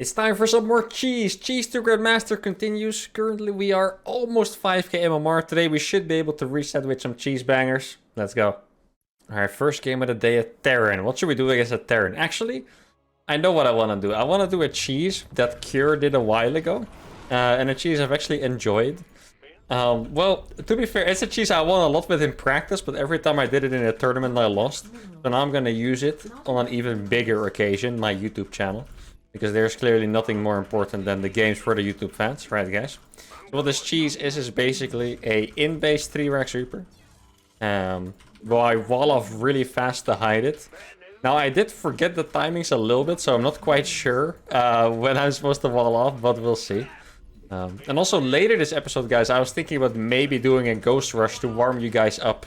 It's time for some more cheese. Cheese to Grandmaster continues. Currently we are almost 5k MMR. Today we should be able to reset with some cheese bangers. Let's go. Alright, first game of the day at Terran. What should we do against a Terran? Actually, I know what I want to do. I want to do a cheese that Cure did a while ago. And a cheese I've actually enjoyed. Well, to be fair, it's a cheese I won a lot with in practice, but every time I did it in a tournament I lost. So now I'm going to use it on an even bigger occasion, my YouTube channel. Because there's clearly nothing more important than the games for the YouTube fans, right guys? So what this cheese is basically a in-base 3-Rex Reaper. Well, I wall off really fast to hide it. Now I did forget the timings a little bit, so I'm not quite sure when I'm supposed to wall off, but we'll see. And also later this episode, guys, I was thinking about maybe doing a Ghost Rush to warm you guys up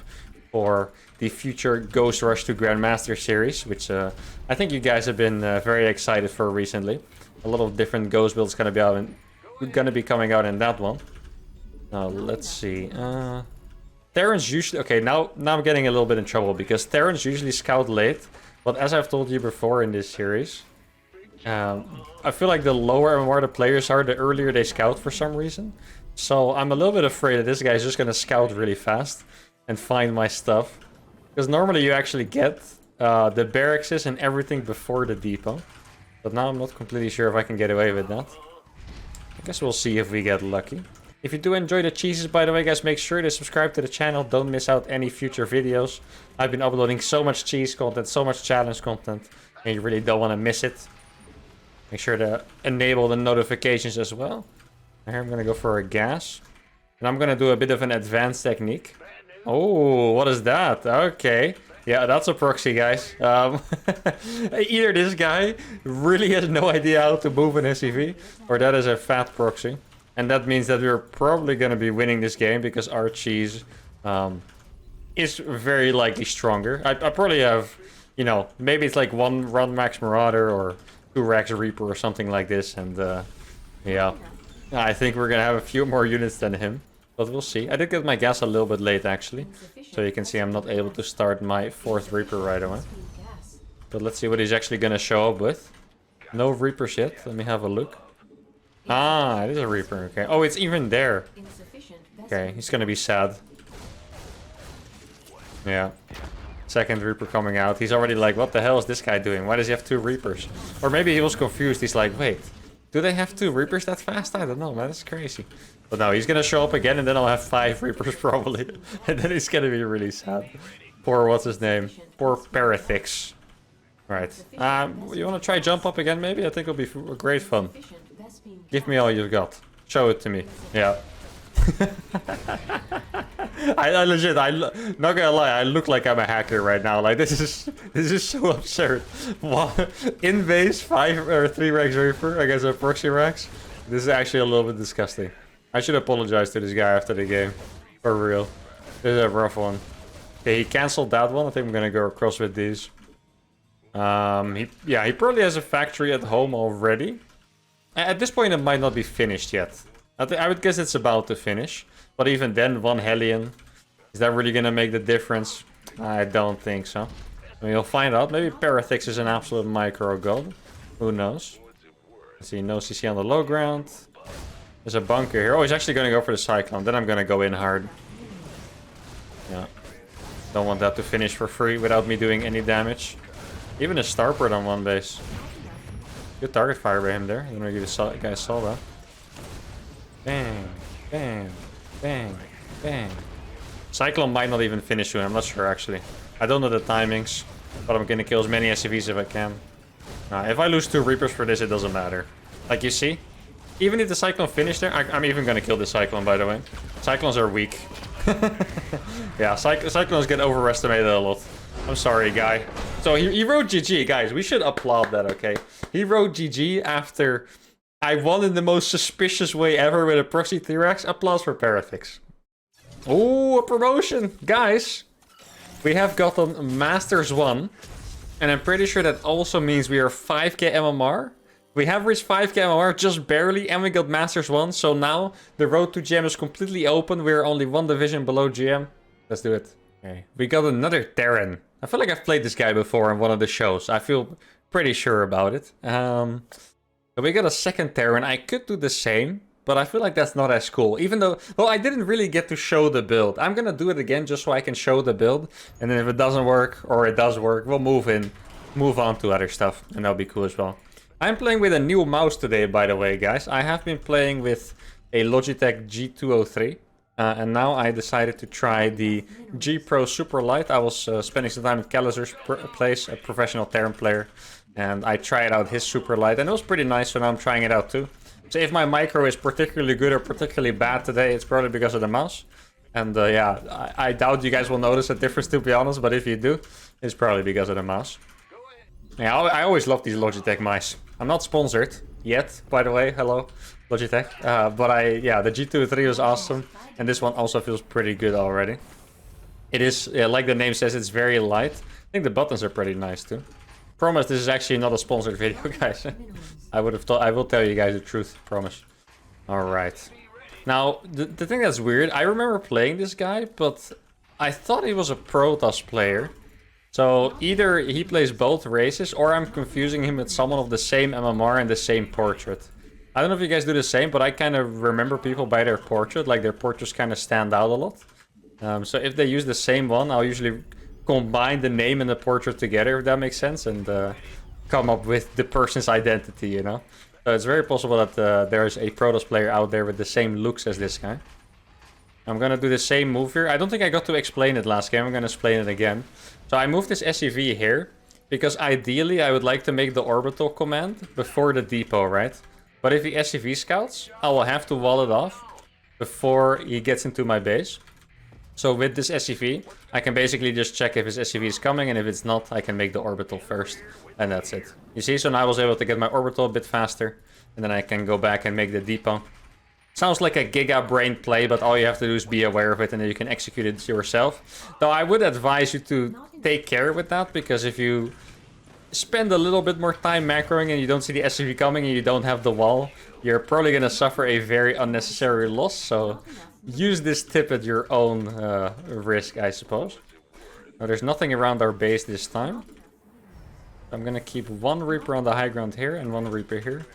for the future Ghost Rush to Grandmaster series, which I think you guys have been very excited for recently. A lot of different Ghost builds gonna be coming out in that one. Now let's see. Terrans usually now I'm getting a little bit in trouble because Terrans usually scout late, but as I've told you before in this series, I feel like the lower and more the players are, the earlier they scout for some reason. So I'm a little bit afraid that this guy's just gonna scout really fast and find my stuff. Because normally you actually get the barracks and everything before the depot. But now I'm not completely sure if I can get away with that. I guess we'll see if we get lucky. If you do enjoy the cheeses, by the way, guys, make sure to subscribe to the channel. Don't miss out any future videos. I've been uploading so much cheese content, so much challenge content. And you really don't want to miss it. Make sure to enable the notifications as well. Here I'm going to go for a gas. And I'm going to do a bit of an advanced technique. Oh, what is that? Okay. Yeah, that's a proxy, guys. Either this guy really has no idea how to move an SCV, or that is a fat proxy. And that means that we're probably going to be winning this game because our cheese is very likely stronger. I probably have, you know, maybe it's like 1 Run Max Marauder or 2 Rex Reaper or something like this. And yeah, I think we're going to have a few more units than him. But we'll see. I did get my gas a little bit late, actually. So you can see I'm not able to start my 4th Reaper right away. But let's see what he's actually going to show up with. No Reapers yet. Let me have a look. Ah, it is a Reaper. Okay. Oh, it's even there. Okay, he's going to be sad. Yeah. 2nd Reaper coming out. He's already like, what the hell is this guy doing? Why does he have 2 Reapers? Or maybe he was confused. He's like, wait. Do they have 2 Reapers that fast? I don't know, man. That's crazy. But no, he's gonna show up again and then I'll have 5 Reapers probably. And then he's gonna be really sad. Poor, what's his name? Poor Parathix. Right. You wanna try jump up again maybe? I think it'll be great fun. Give me all you've got. Show it to me. Yeah. I legit, not gonna lie, I look like I'm a hacker right now. Like this is so absurd. In-base 5 or 3 Rex Reaper against a proxy Rex. This is actually a little bit disgusting. I should apologize to this guy after the game. For real. This is a rough one. Okay, he cancelled that one. I think I'm gonna go across with these. He probably has a factory at home already. At this point it might not be finished yet. I would guess it's about to finish. But even then, 1 Hellion. Is that really gonna make the difference? I don't think so. I mean, you'll find out. Maybe Parathix is an absolute micro god. Who knows? Let's see, no CC on the low ground. There's a bunker here. Oh, he's actually gonna go for the Cyclone. Then I'm gonna go in hard. Yeah. Don't want that to finish for free without me doing any damage. Even a Starport on 1 base. Good target fire by him there. I don't know if you guys saw that. Bang, bang, bang, bang. Cyclone might not even finish soon. I'm not sure, actually. I don't know the timings. But I'm gonna kill as many SCVs if I can. If I lose 2 Reapers for this, it doesn't matter. Like you see? Even if the Cyclone finished there, I'm even gonna kill the Cyclone, by the way. Cyclones are weak. Yeah, Cyclones get overestimated a lot. I'm sorry, guy. So he wrote GG, guys. We should applaud that, okay? He wrote GG after I won in the most suspicious way ever with a proxy T-Rex. Applause for Parathix. Oh, a promotion! Guys, we have gotten Masters 1. And I'm pretty sure that also means we are 5k MMR. We have reached 5k MMR just barely, and we got Masters 1. So now the road to GM is completely open. We're only 1 division below GM. Let's do it. Okay. We got another Terran. I feel like I've played this guy before in one of the shows. I feel pretty sure about it. So we got a second Terran. I could do the same, but I feel like that's not as cool. Even though, well, I didn't really get to show the build. I'm gonna do it again just so I can show the build. And then if it doesn't work, or it does work, we'll move on to other stuff. And that'll be cool as well. I'm playing with a new mouse today, by the way, guys. I have been playing with a Logitech G203. And now I decided to try the G Pro Super Light. I was spending some time at Calliser's place, a professional Terran player. And I tried out his Super Light, and it was pretty nice, so now I'm trying it out too. So if my micro is particularly good or particularly bad today, it's probably because of the mouse. And yeah, I doubt you guys will notice a difference, to be honest, but if you do, it's probably because of the mouse. Yeah, I always love these Logitech mice. I'm not sponsored yet, by the way. Hello, Logitech. But yeah, the G203 was awesome, and this one also feels pretty good already. It is, like the name says, it's very light. I think the buttons are pretty nice too. Promise, this is actually not a sponsored video, guys. I would have thought, I will tell you guys the truth, promise. Alright. Now, the thing that's weird, I remember playing this guy, but I thought he was a Protoss player. So either he plays both races, or I'm confusing him with someone of the same MMR and the same portrait. I don't know if you guys do the same, but I kind of remember people by their portrait, like their portraits kind of stand out a lot. So if they use the same one, I'll usually combine the name and the portrait together, if that makes sense, and come up with the person's identity, you know? So it's very possible that there's a Protoss player out there with the same looks as this guy. I'm gonna do the same move here. I don't think I got to explain it last game. I'm gonna explain it again. So I moved this SCV here, because ideally I would like to make the orbital command before the depot, right? But if he SCV scouts, I will have to wall it off before he gets into my base. So with this SCV, I can basically just check if his SCV is coming, and if it's not, I can make the orbital first, and that's it. You see, so now I was able to get my orbital a bit faster, and then I can go back and make the depot. Sounds like a giga brain play, but all you have to do is be aware of it, and then you can execute it yourself. Though I would advise you to take care with that, because if you spend a little bit more time macroing and you don't see the SCV coming and you don't have the wall, you're probably going to suffer a very unnecessary loss, so use this tip at your own risk, I suppose. Now, there's nothing around our base this time. I'm gonna keep one Reaper on the high ground here and one Reaper here.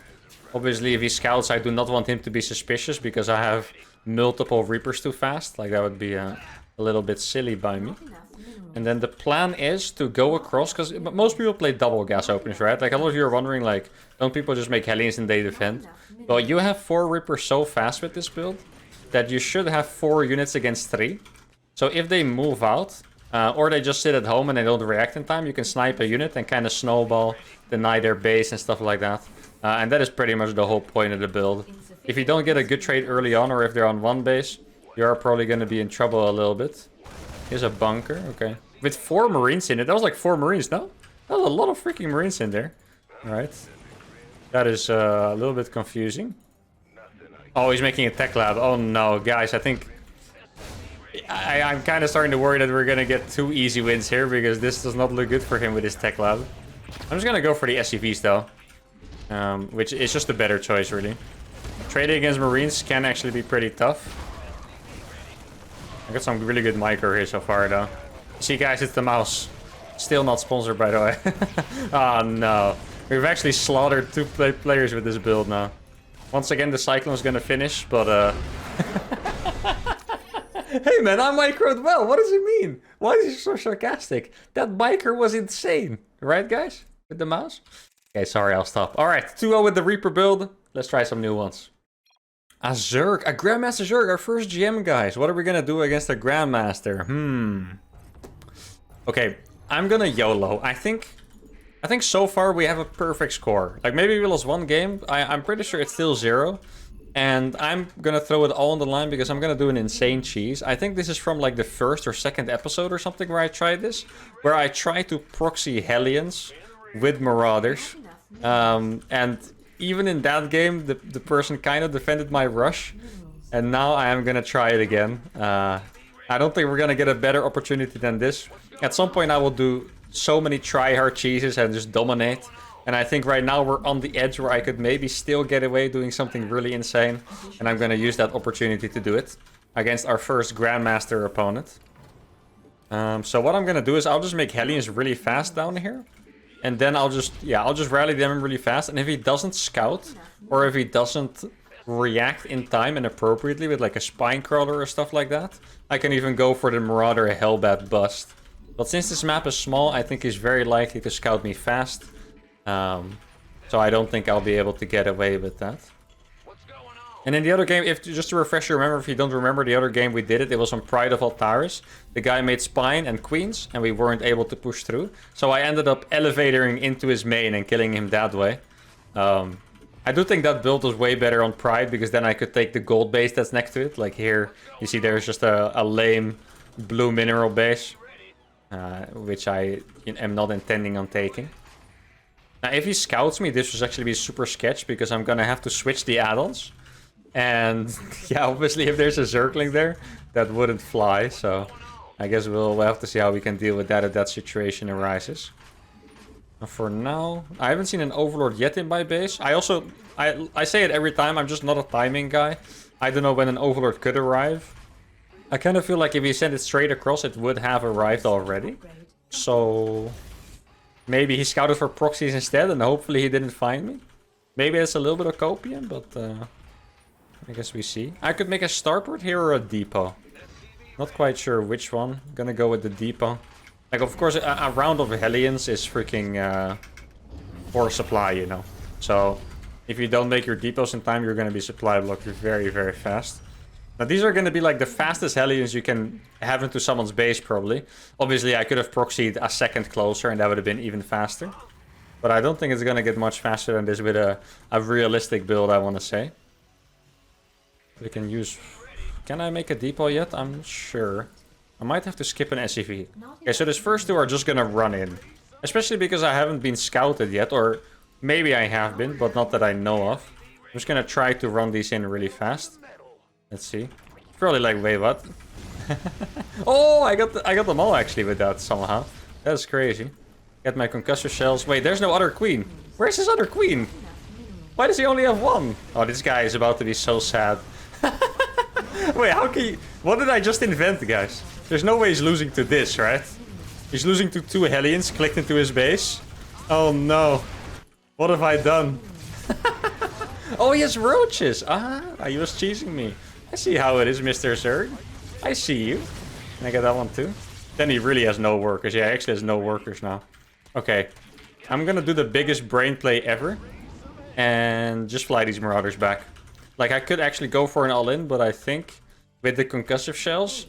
Obviously, if he scouts, I do not want him to be suspicious because I have multiple Reapers too fast. Like, that would be a little bit silly by me. And then the plan is to go across, because most people play double gas openers, right? Like, a lot of you are wondering, like, don't people just make Hellions and they defend? Well, you have 4 Reapers so fast with this build that you should have 4 units against 3. So if they move out, or they just sit at home and they don't react in time, you can snipe a unit and kind of snowball, deny their base and stuff like that. And that is pretty much the whole point of the build. If you don't get a good trade early on, or if they're on one base, you are probably going to be in trouble a little bit. Here's a bunker, okay. With 4 Marines in it, that was like 4 Marines, no? That was a lot of freaking Marines in there. Alright. That is a little bit confusing. Oh, he's making a tech lab. Oh no, guys, I think I'm kind of starting to worry that we're going to get 2 easy wins here, because this does not look good for him with his tech lab. I'm just going to go for the SCVs though, which is just a better choice, really. Trading against Marines can actually be pretty tough. I got some really good micro here so far though. See guys, it's the mouse. Still not sponsored, by the way. Oh no. We've actually slaughtered 2 players with this build now. Once again, the Cyclone's gonna finish, but Hey man, I microed well. What does it mean? Why is he so sarcastic? That biker was insane. Right, guys? With the mouse? Okay, sorry, I'll stop. Alright, 2-0 with the Reaper build. Let's try some new ones. A Zerg. A Grandmaster Zerg. Our first GM, guys. What are we gonna do against a Grandmaster? Okay, I'm gonna YOLO. I think so far we have a perfect score. Like, maybe we lost 1 game. I'm pretty sure it's still 0. And I'm gonna throw it all on the line because I'm gonna do an insane cheese. I think this is from like the 1st or 2nd episode or something where I tried this. Where I tried to proxy Hellions with Marauders. And even in that game, the person kind of defended my rush. And now I am gonna try it again. I don't think we're gonna get a better opportunity than this. At some point I will do so many try-hard cheeses and just dominate. And I think right now we're on the edge where I could maybe still get away doing something really insane. And I'm going to use that opportunity to do it against our first Grandmaster opponent. So what I'm going to do is I'll just make Hellions really fast down here. And then I'll just rally them really fast. And if he doesn't scout, or if he doesn't react in time and appropriately with like a spine crawler or stuff like that, I can even go for the Marauder Hellbat bust. But since this map is small, I think he's very likely to scout me fast. So I don't think I'll be able to get away with that. And in the other game, just to refresh your memory, if you don't remember the other game we did it was on Pride of Altaris. The guy made Spine and Queens, and we weren't able to push through. So I ended up elevatoring into his main and killing him that way. I do think that build was way better on Pride, because then I could take the gold base that's next to it. Like here, you see there's just a lame blue mineral base, which I am not intending on taking. Now, if he scouts me, this will actually be super sketch, because I'm gonna have to switch the add-ons. And yeah, obviously if there's a Zergling there, that wouldn't fly. So I guess we'll have to see how we can deal with that if that situation arises. For now, I haven't seen an Overlord yet in my base. I say it every time, I'm just not a timing guy. I don't know when an Overlord could arrive. I kind of feel like if you send it straight across, it would have arrived already. So maybe he scouted for proxies instead, and hopefully he didn't find me. Maybe it's a little bit of copium, but I guess we see. I could make a starport here or a depot. Not quite sure which one. Gonna go with the depot. Like, of course, a round of Hellions is freaking for supply, you know. So if you don't make your depots in time, you're gonna be supply blocked very, very fast. Now, these are gonna be like the fastest Hellions you can have into someone's base, probably. Obviously, I could have proxied a second closer, and that would have been even faster. But I don't think it's gonna get much faster than this with a realistic build, I want to say. We can use... Can I make a depot yet? I'm not sure. I might have to skip an SCV. Okay, so these first two are just gonna run in. Especially because I haven't been scouted yet, or maybe I have been, but not that I know of. I'm just gonna try to run these in really fast. Let's see. Probably like, wait, what? Oh, I got them all actually with that somehow. That's crazy. Get my concussor shells. Wait, there's no other queen. Where's his other queen? Why does he only have one? Oh, this guy is about to be so sad. Wait, how can you... What did I just invent, guys? There's no way he's losing to this, right? He's losing to 2 Hellions clicked into his base. Oh no. What have I done? Oh, he has roaches. Ah, he was cheesing me. I see how it is, Mr. Zerg. I see you. Can I get that one too? Then he really has no workers. Yeah, he actually has no workers now. Okay. I'm gonna do the biggest brain play ever. And just fly these Marauders back. Like, I could actually go for an all-in, but I think with the concussive shells,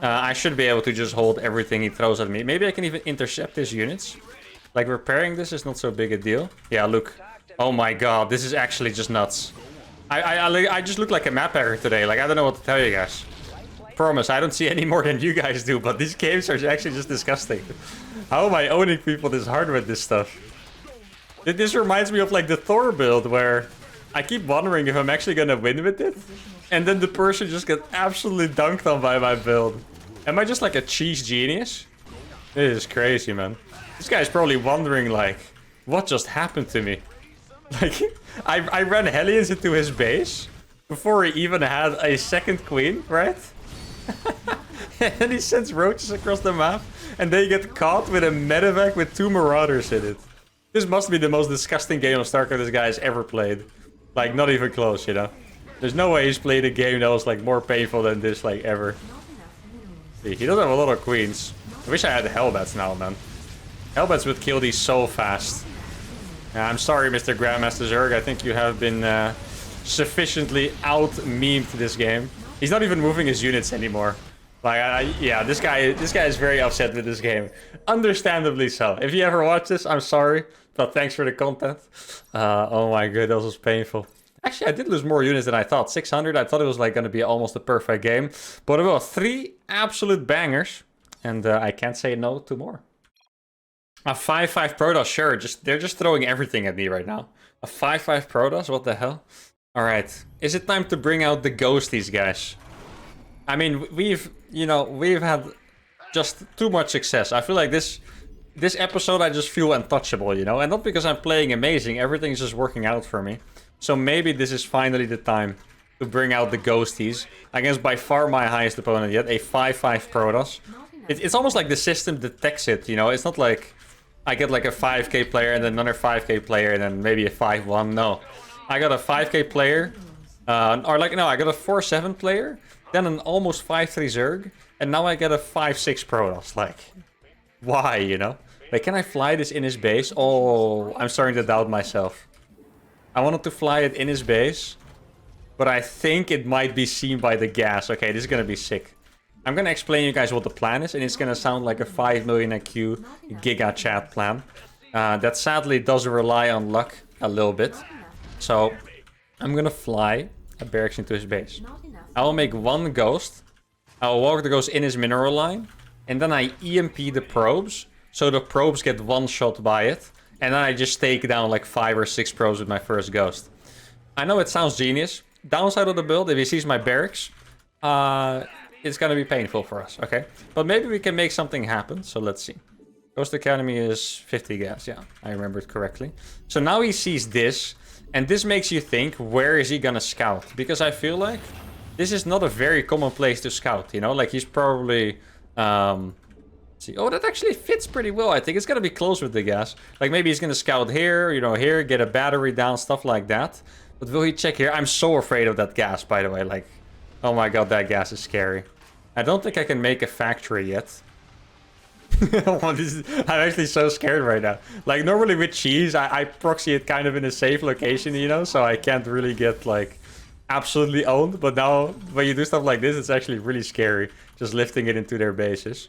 I should be able to just hold everything he throws at me. Maybe I can even intercept his units. Like, repairing this is not so big a deal. Yeah, look. Oh my god, this is actually just nuts. I just look like a map hacker today. Like, I don't know what to tell you guys. Promise, I don't see any more than you guys do, but these games are actually just disgusting. How am I owning people this hard with this stuff? This reminds me of, like, the Thor build, where I keep wondering if I'm actually gonna win with it. And then the person just gets absolutely dunked on by my build. Am I just like a cheese genius? This is crazy, man. This guy's probably wondering, like, what just happened to me? Like, I ran Hellions into his base before he even had a second queen, right? And he sends roaches across the map, and they get caught with a medevac with 2 Marauders in it. This must be the most disgusting game of StarCraft this guy has ever played. Like, not even close, you know? There's no way he's played a game that was, like, more painful than this, like, ever. See, he doesn't have a lot of queens. I wish I had Hellbats now, man. Hellbats would kill these so fast. I'm sorry, Mr. Grandmaster Zerg. I think you have been sufficiently out-memed this game. He's not even moving his units anymore. Like, yeah, this guy is very upset with this game. Understandably so. If you ever watch this, I'm sorry. But thanks for the content. Oh my god, that was painful. Actually, I did lose more units than I thought. 600, I thought it was like going to be almost a perfect game. But it was 3 absolute bangers. And I can't say no to more. A 5-5 Protoss, sure. They're just throwing everything at me right now. A 5-5 Protoss, what the hell? Alright, is it time to bring out the ghosties, guys? I mean, we've had just too much success. I feel like this episode I just feel untouchable, you know? And not because I'm playing amazing, everything's just working out for me. So maybe this is finally the time to bring out the ghosties against by far my highest opponent yet, a 5-5 Protoss. It's almost like the system detects it, you know? It's not like I get like a 5k player and then another 5k player and then maybe a 5-1. No. I got a 5k player. Or like, no, I got a 4-7 player. Then an almost 5-3 Zerg. And now I get a 5-6 Protoss. Like, why, you know? Like, can I fly this in his base? Oh, I'm starting to doubt myself. I wanted to fly it in his base. But I think it might be seen by the gas. Okay, this is going to be sick. I'm going to explain you guys what the plan is. And it's going to sound like a 5 million IQ giga chat plan. That sadly does rely on luck a little bit. So I'm going to fly a barracks into his base. I will make one ghost. I will walk the ghost in his mineral line. And then I EMP the probes. So the probes get one shot by it. And then I just take down like 5 or 6 probes with my first ghost. I know it sounds genius. Downside of the build, if he sees my barracks, it's gonna be painful for us, okay? But maybe we can make something happen, so let's see. Ghost Academy is 50 gas, yeah, I remembered correctly. So now he sees this, and this makes you think, where is he gonna scout? Because I feel like this is not a very common place to scout, you know? Like, he's probably, see, oh, that actually fits pretty well. I think it's gonna be close with the gas. Like, maybe he's gonna scout here, you know, here, get a battery down, stuff like that. But will he check here? I'm so afraid of that gas, by the way. Like, oh my god, that gas is scary. I don't think I can make a factory yet. I'm actually so scared right now. Like, normally with cheese, I proxy it kind of in a safe location, you know? So I can't really get, like, absolutely owned. But now, when you do stuff like this, it's actually really scary. Just lifting it into their bases.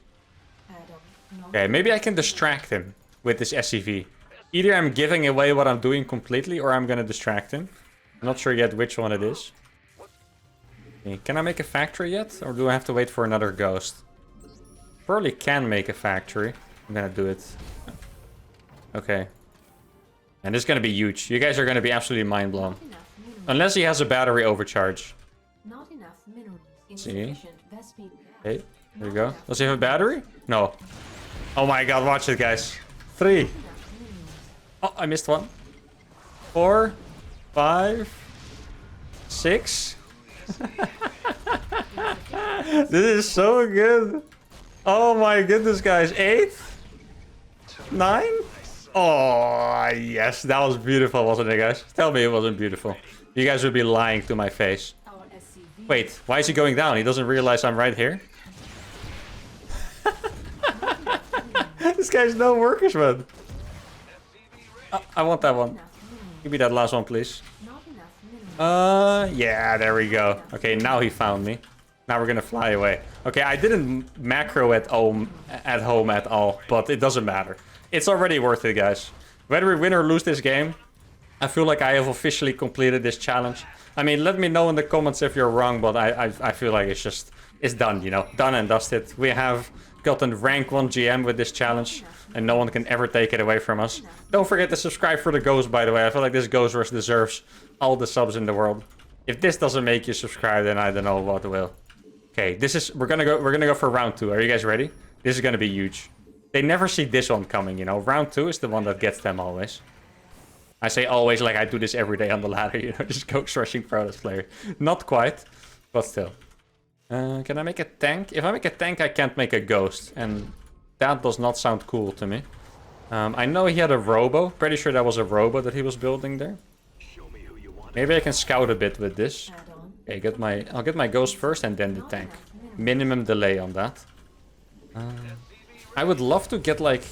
Okay, maybe I can distract him with this SCV. Either I'm giving away what I'm doing completely, or I'm gonna distract him. I'm not sure yet which one it is. Okay, can I make a factory yet? Or do I have to wait for another ghost? Probably can make a factory. I'm gonna do it. Okay. And this is gonna be huge. You guys are gonna be absolutely mind blown. Unless he has a battery overcharge. Not enough minerals. See? Okay, there you go. Does he have a battery? No. Oh my god, watch it, guys. 3. Oh, I missed one. 4, 5, 6. This is so good. Oh my goodness, guys. 8, 9. Oh, yes. That was beautiful, wasn't it, guys? Tell me it wasn't beautiful. You guys would be lying to my face. Wait, why is he going down? He doesn't realize I'm right here? This guy's no workers, man. Oh, I want that one. Give me that last one, please. Yeah, there we go. Okay, now he found me. Now we're gonna fly away. Okay, I didn't macro at home at all, but it doesn't matter. It's already worth it, guys. Whether we win or lose this game, I feel like I have officially completed this challenge. I mean, let me know in the comments if you're wrong, but I feel like it's done, you know? Done and dusted. We have gotten rank 1 GM with this challenge, and no one can ever take it away from us. Don't forget to subscribe for the ghost, by the way. I feel like this ghost rush deserves all the subs in the world. If this doesn't make you subscribe, then I don't know what will. Okay, we're gonna go for round 2. Are you guys ready? This is gonna be huge. They never see this one coming, you know? Round 2 is the one that gets them always. I say always like I do this every day on the ladder, you know, just ghost rushing Protoss player. Not quite, but still. Can I make a tank? If I make a tank, I can't make a ghost, and that does not sound cool to me. I know he had a robo. Pretty sure that was a robo that he was building there. Maybe I can scout a bit with this. Okay, I'll get my ghost first and then the tank. Minimum delay on that. I would love to get like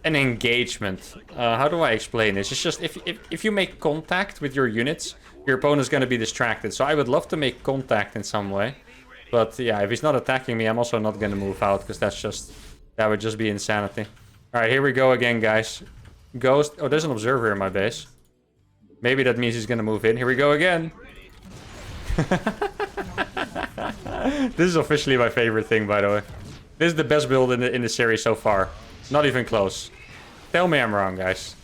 an engagement. How do I explain this? It's just if you make contact with your units, your opponent's gonna be distracted. So I would love to make contact in some way. But yeah, if he's not attacking me, I'm also not gonna move out, because that would just be insanity. Alright, here we go again, guys. Ghost. Oh, there's an observer in my base. Maybe that means he's gonna move in. Here we go again. This is officially my favorite thing, by the way. This is the best build in the series so far. Not even close. Tell me I'm wrong, guys.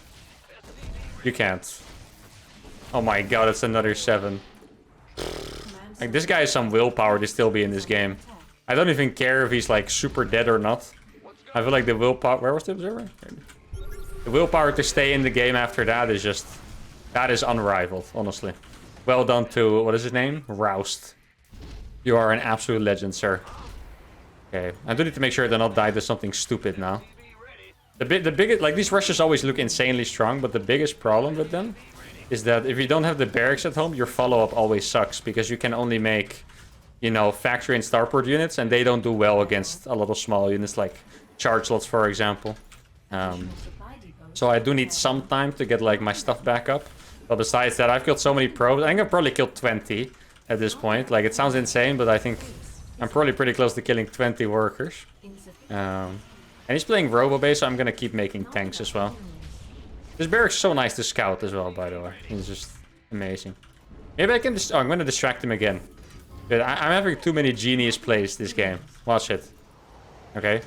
You can't. Oh my god, it's another 7. Like, this guy has some willpower to still be in this game. I don't even care if he's like super dead or not. I feel like the willpower... Where was the observer? The willpower to stay in the game after that is just... That is unrivaled, honestly. Well done to... What is his name? Roust. You are an absolute legend, sir. Okay, I do need to make sure they're not died to something stupid now. The biggest, like, these rushes always look insanely strong, but the biggest problem with them is that if you don't have the barracks at home, your follow-up always sucks, because you can only make, you know, factory and starport units, and they don't do well against a lot of small units, like charge lots, for example. So I do need some time to get, like, my stuff back up. But besides that, I've killed so many probes. I think I've probably killed 20 at this point. Like, it sounds insane, but I think I'm probably pretty close to killing 20 workers. And he's playing Robo-Base, so I'm gonna keep making tanks as well. This barrack's so nice to scout as well, by the way. He's just amazing. Maybe I can just... Oh, I'm gonna distract him again. But I'm having too many genius plays this game. Watch it. Okay.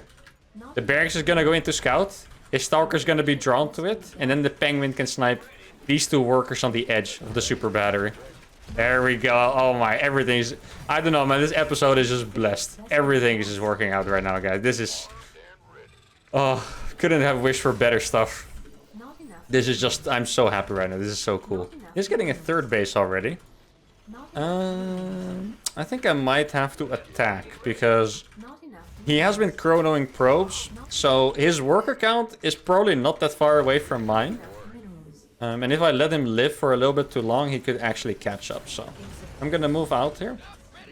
The barracks is gonna go into scout. His stalker's gonna be drawn to it. And then the penguin can snipe these two workers on the edge of the super battery. There we go. Oh my, everything's... I don't know, man. This episode is just blessed. Everything is just working out right now, guys. This is... Oh, couldn't have wished for better stuff. This is just... I'm so happy right now. This is so cool. He's getting a third base already. I think I might have to attack, because he has been chronoing probes. So his worker count is probably not that far away from mine. And if I let him live for a little bit too long, he could actually catch up. So I'm gonna move out here.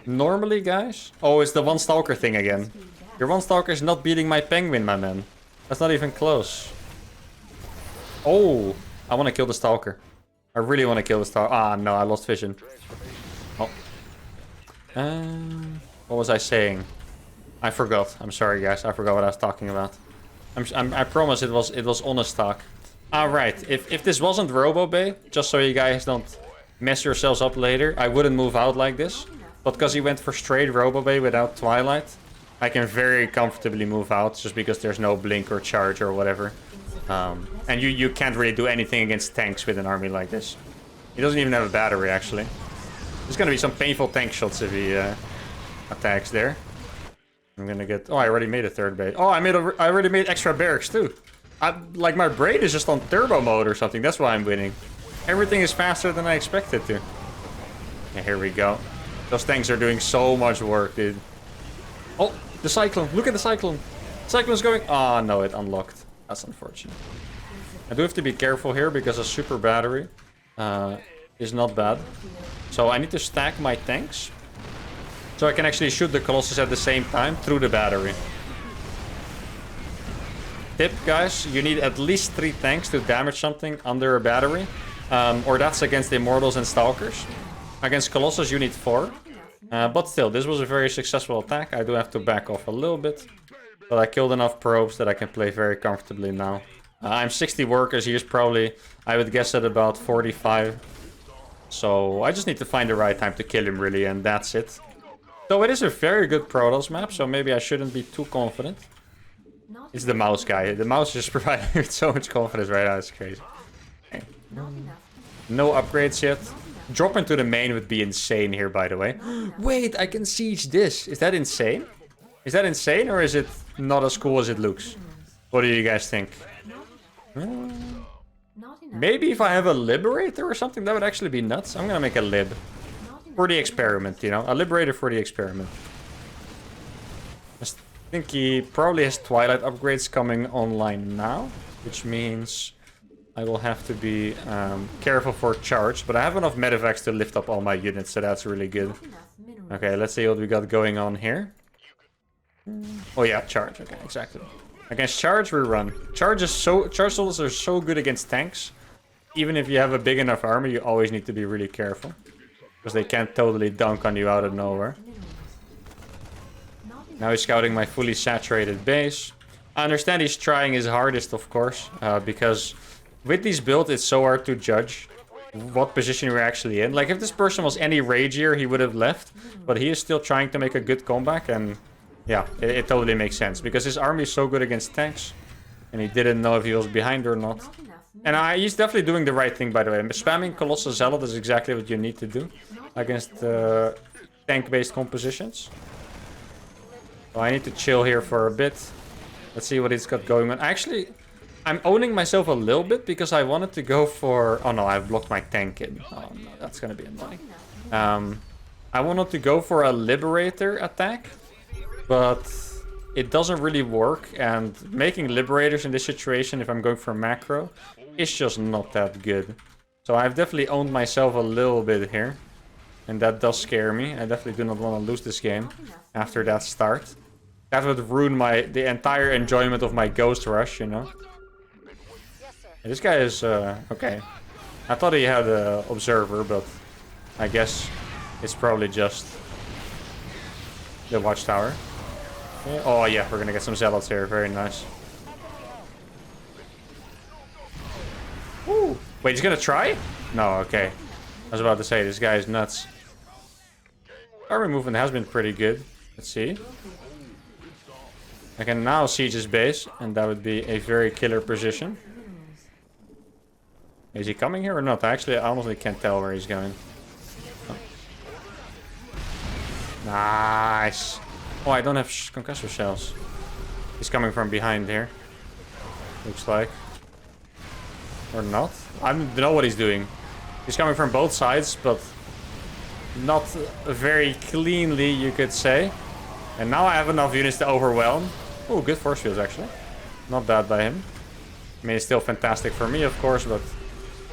Normally, guys... Oh, it's the one stalker thing again. Your one stalker is not beating my penguin, my man. That's not even close. Oh, I want to kill the stalker. I really want to kill the stalker. Ah, no, I lost vision. Oh. What was I saying? I forgot. I'm sorry, guys. I forgot what I was talking about. I promise it was honest talk. Alright, if this wasn't Robo-Bay, just so you guys don't mess yourselves up later, I wouldn't move out like this. But because he went for straight Robo-Bay without Twilight, I can very comfortably move out, just because there's no blink or charge or whatever. And you can't really do anything against tanks with an army like this. He doesn't even have a battery, actually. There's gonna be some painful tank shots if he attacks there. I'm gonna get... Oh, I already made a third base. Oh, I already made extra barracks too. Like, my brain is just on turbo mode or something. That's why I'm winning. Everything is faster than I expected to. Yeah, here we go. Those tanks are doing so much work, dude. Oh, the cyclone. Look at the cyclone. Cyclone's going... Oh, no, it unlocked. That's unfortunate. I do have to be careful here, because a super battery is not bad. So I need to stack my tanks, so I can actually shoot the Colossus at the same time through the battery. Tip, guys, you need at least 3 tanks to damage something under a battery. Or that's against Immortals and Stalkers. Against Colossus, you need 4. But still, this was a very successful attack. I do have to back off a little bit. But I killed enough probes that I can play very comfortably now. I'm 60 workers. He's probably, I would guess, at about 45. So I just need to find the right time to kill him, really, and that's it. So it is a very good Protoss map, so maybe I shouldn't be too confident. It's the mouse guy. The mouse just providing me with so much confidence right now. It's crazy. Okay. No upgrades yet. Drop into the main would be insane here, by the way. Wait, I can siege this. Is that insane? Is that insane, or is it not as cool as it looks? What do you guys think? Maybe if I have a Liberator or something, that would actually be nuts. I'm gonna make a Lib. For the experiment, you know? A Liberator for the experiment. I think he probably has Twilight upgrades coming online now, which means I will have to be careful for charge. But I have enough medevacs to lift up all my units, so that's really good. Okay, let's see what we got going on here. Oh yeah, charge. Okay, exactly. Against charge, we run. Charge soldiers are so good against tanks. Even if you have a big enough army, you always need to be really careful. Because they can't totally dunk on you out of nowhere. Now he's scouting my fully saturated base. I understand he's trying his hardest, of course. Because with these builds, it's so hard to judge what position you're actually in. Like, if this person was any ragier, he would have left. But he is still trying to make a good comeback. And yeah, it totally makes sense. Because his army is so good against tanks. And he didn't know if he was behind or not. And he's definitely doing the right thing, by the way. Spamming Colossal Zealot is exactly what you need to do against tank-based compositions. So I need to chill here for a bit. Let's see what he's got going on. Actually, I'm owning myself a little bit because I wanted to go for... Oh no, I've blocked my tank in. Oh no, that's gonna be annoying. I wanted to go for a Liberator attack, but it doesn't really work. And making Liberators in this situation, if I'm going for macro, is just not that good. So I've definitely owned myself a little bit here. And that does scare me. I definitely do not want to lose this game after that start. That would ruin the entire enjoyment of my Ghost Rush, you know. And this guy is, okay. I thought he had an Observer, but I guess it's probably just the Watchtower. Okay. Oh yeah, we're gonna get some Zealots here. Very nice. Ooh. Wait, he's gonna try? No, okay. I was about to say, this guy is nuts. Army movement has been pretty good. Let's see. I can now siege his base, and that would be a very killer position. Is he coming here or not? Actually, I honestly can't tell where he's going. Oh. Nice. Oh, I don't have concussor shells. He's coming from behind here. Looks like. Or not. I don't know what he's doing. He's coming from both sides, but not very cleanly, you could say. And now I have enough units to overwhelm. Oh, good force fields, actually. Not bad by him. I mean, it's still fantastic for me, of course, but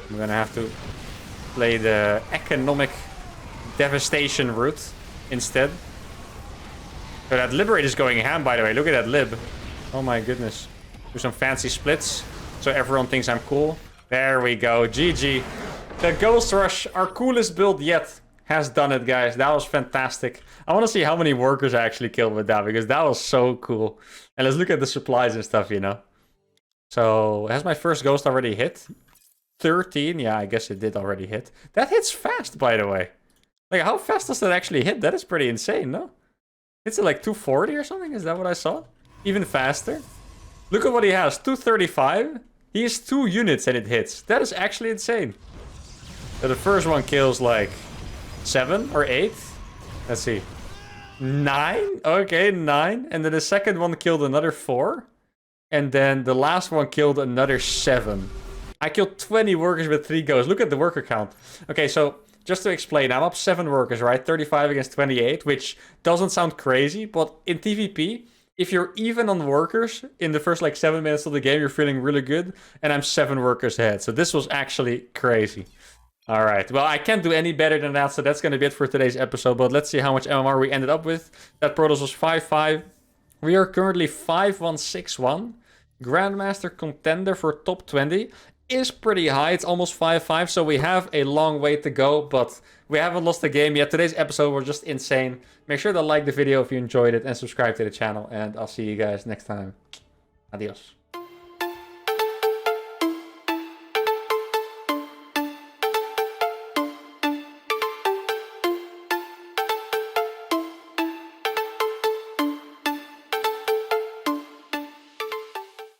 I'm gonna have to play the economic devastation route instead. So that Liberator is going ham, by the way. Look at that Lib. Oh my goodness. Do some fancy splits, so everyone thinks I'm cool. There we go. GG. The Ghost Rush, our coolest build yet, has done it, guys. That was fantastic. I want to see how many workers I actually killed with that, because that was so cool. And let's look at the supplies and stuff, you know. So, has my first ghost already hit? 13? Yeah, I guess it did already hit. That hits fast, by the way. Like, how fast does that actually hit? That is pretty insane, no? It's like 240 or something? Is that what I saw? Even faster? Look at what he has. 235? He has 2 units and it hits. That is actually insane. So the first one kills like 7 or 8. Let's see. 9? Okay, 9. And then the second one killed another 4. And then the last one killed another 7. I killed 20 workers with 3 ghosts. Look at the worker count. Okay, so just to explain, I'm up 7 workers, right? 35 against 28, which doesn't sound crazy, but in PvP, if you're even on workers in the first like 7 minutes of the game, you're feeling really good. And I'm 7 workers ahead. So this was actually crazy. All right. Well, I can't do any better than that. So that's going to be it for today's episode. But let's see how much MMR we ended up with. That Protoss was 5-5. We are currently 5-1-6-1. Grandmaster contender for top 20 is pretty high. It's almost 5-5. So we have a long way to go. But we haven't lost the game yet. Today's episode was just insane. Make sure to like the video if you enjoyed it. And subscribe to the channel. And I'll see you guys next time. Adios.